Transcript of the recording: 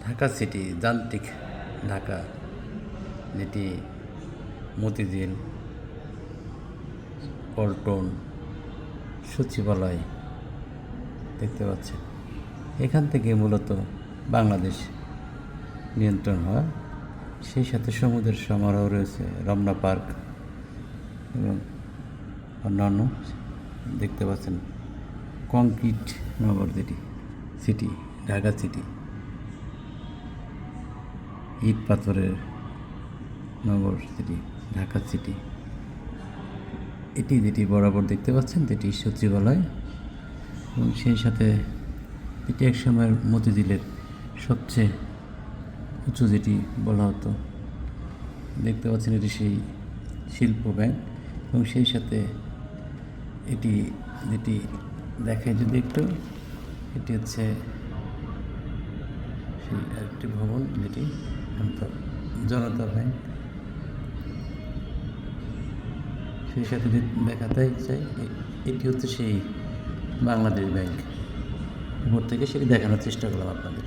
Dhaka city যান্ত্রিক ঢাকা, যেটি মতিঝিল, পল্টন, সচিবালয় দেখতে পাচ্ছেন। এখান থেকে মূলত বাংলাদেশ নিয়ন্ত্রণ হয়। সেই সাথে সমুদ্রের সমারোহ রয়েছে, রমনা পার্ক এবং অন্যান্য দেখতে পাচ্ছেন। কংক্রিট নগর যেটি সিটি, ঢাকা সিটি, ইট পাথরের নগর সিটি, ঢাকা সিটি। এটি যেটি বরাবর দেখতে পাচ্ছেন এটি সচিবালয়, এবং সেই সাথে এটি এক সময়ের মতিঝিলের সবচেয়ে উঁচু যেটি বলা হতো। দেখতে পাচ্ছেন এটি সেই শিল্প ব্যাংক, এবং সেই সাথে এটি যেটি দেখে যদি একটু, এটি হচ্ছে সেই একটি ভবন যেটি জনতা ব্যাংক। সেই সাথে দেখাতে চাই এটি হচ্ছে সেই বাংলাদেশ ব্যাংক। উপর থেকে সেটি দেখানোর চেষ্টা করলাম আপনাদের।